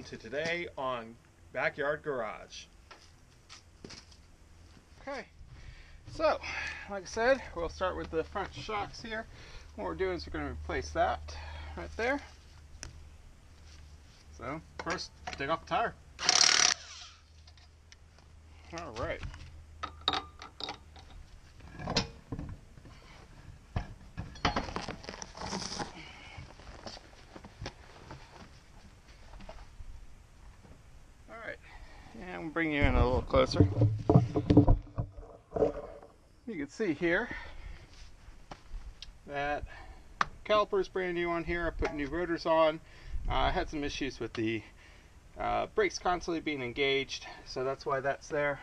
welcome to today on Backyard Garage. Okay, so like I said, we'll start with the front shocks here. What we're doing is we're going to replace that right there. So first, take off the tire. All right. And we'll bring you in a little closer. You can see here that caliper is brand new on here. I put new rotors on. I had some issues with the brakes constantly being engaged, so that's why that's there.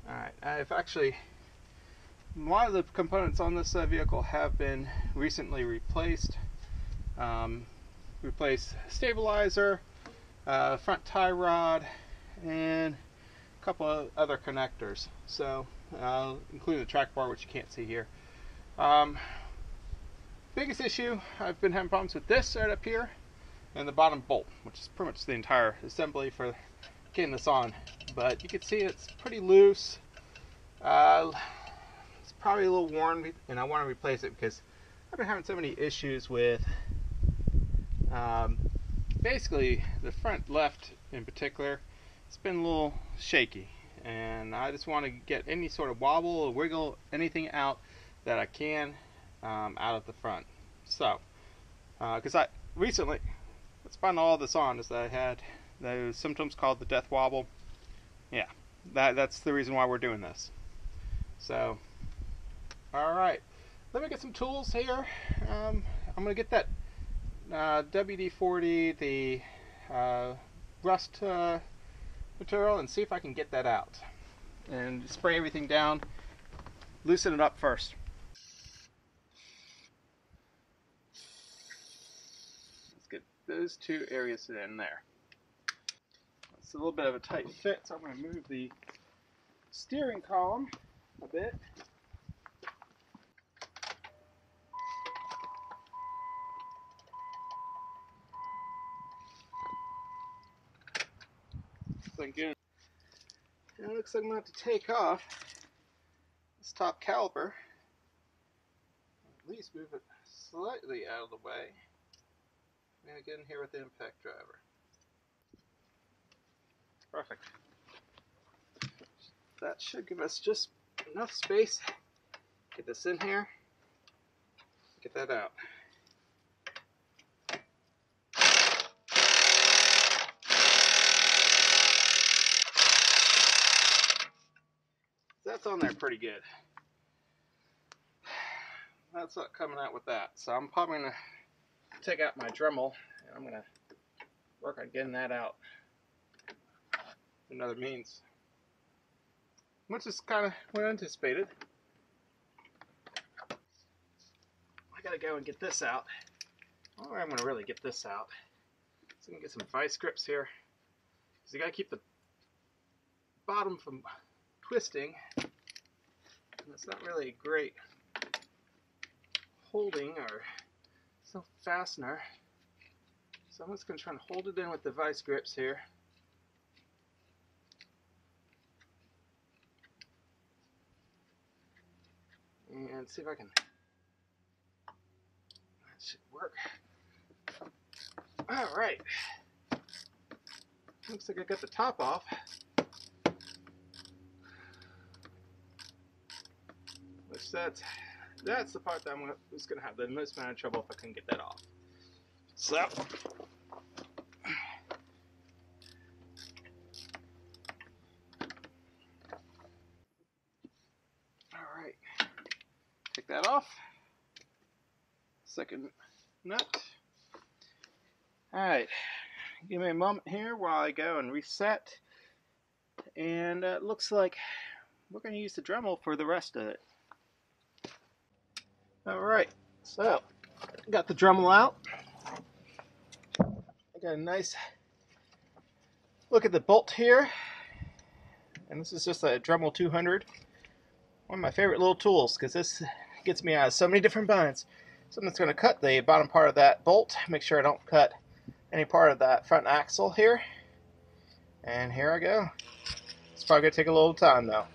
Alright, I've actually, a lot of the components on this vehicle have been recently replaced. Replaced stabilizer, front tie rod, and a couple of other connectors, so including the track bar, which you can't see here. Biggest issue, I've been having problems with this right up here and the bottom bolt, which is pretty much the entire assembly for getting this on. But you can see it's pretty loose. It's probably a little worn, and I want to replace it because I've been having so many issues with basically the front left in particular. It's been a little shaky, and I just want to get any sort of wobble or wiggle, anything out that I can out of the front. So, because I recently, what's spun all this on is that I had those symptoms called the death wobble. Yeah, that's the reason why we're doing this. So, all right, let me get some tools here. I'm gonna get that WD-40, the rust material, and see if I can get that out and spray everything down, loosen it up first. Let's get those two areas in there. It's a little bit of a tight fit, so I'm going to move the steering column a bit. Again, and it looks like I'm going to have to take off this top caliper, at least move it slightly out of the way. I'm going to get in here with the impact driver. Perfect. That should give us just enough space. Get this in here, get that out. That's on there pretty good. That's not coming out with that. So I'm probably going to take out my Dremel, and I'm going to work on getting that out another means, which is kind of what I anticipated. I got to go and get this out. Or I'm going to really get this out. So I'm going to get some vice grips here, because you got to keep the bottom from twisting, and it's not really a great holding or self fastener, so I'm just going to try and hold it in with the vice grips here. And see if I can, that should work. Alright, looks like I got the top off. Which that's the part that I'm just going to have the most amount of trouble if I can get that off. So, alright, take that off. Second nut. Alright, give me a moment here while I go and reset. And it looks like we're going to use the Dremel for the rest of it. Alright, so got the Dremel out. I got a nice look at the bolt here. And this is just a Dremel 200. One of my favorite little tools, because this gets me out of so many different binds. So I'm just going to cut the bottom part of that bolt, make sure I don't cut any part of that front axle here. And here I go. It's probably going to take a little time though.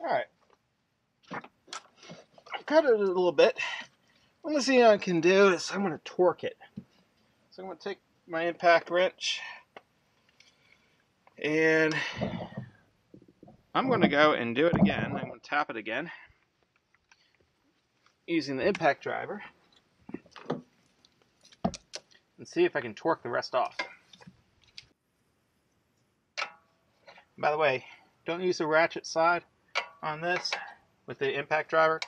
Alright. I've cut it a little bit. What I'm going to see what I can do is I'm going to torque it. So I'm going to take my impact wrench and I'm going to go and do it again. I'm going to tap it again using the impact driver and see if I can torque the rest off. By the way, don't use the ratchet side on this with the impact driver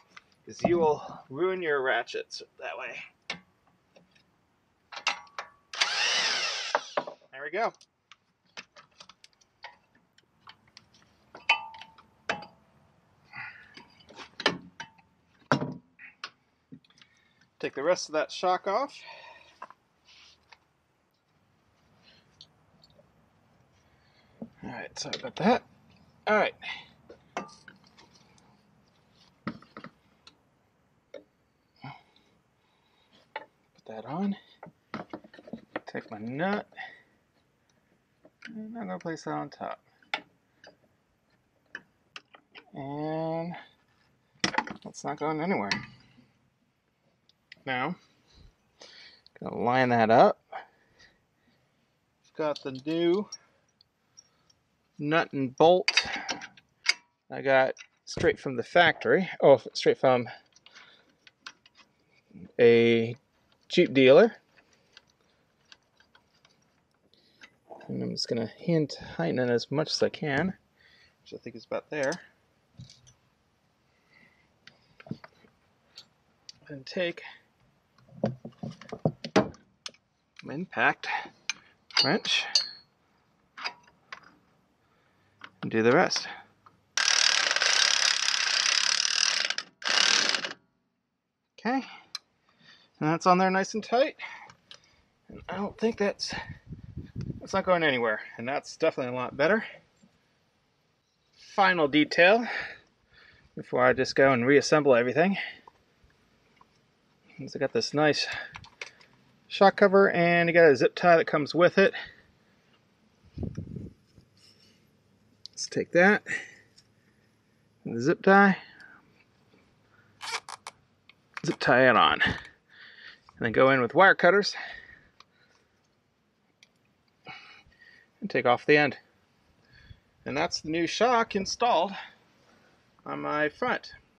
because you will ruin your ratchets that way. There we go. Take the rest of that shock off. Alright, sorry about that. Alright. Put that on. Take my nut. And I'm going to place that on top. And it's not going anywhere. Now, going to line that up. I've got the new nut and bolt I got straight from the factory. Oh, straight from a Jeep dealer. And I'm just going to hand tighten it as much as I can, which I think is about there. And take my impact wrench and do the rest. Okay, and that's on there nice and tight. And I don't think that's not going anywhere, and that's definitely a lot better. Final detail before I just go and reassemble everything is I got this nice shock cover, and you got a zip tie that comes with it. Let's take that and the zip tie it on, and then go in with wire cutters and take off the end. And that's the new shock installed on my front.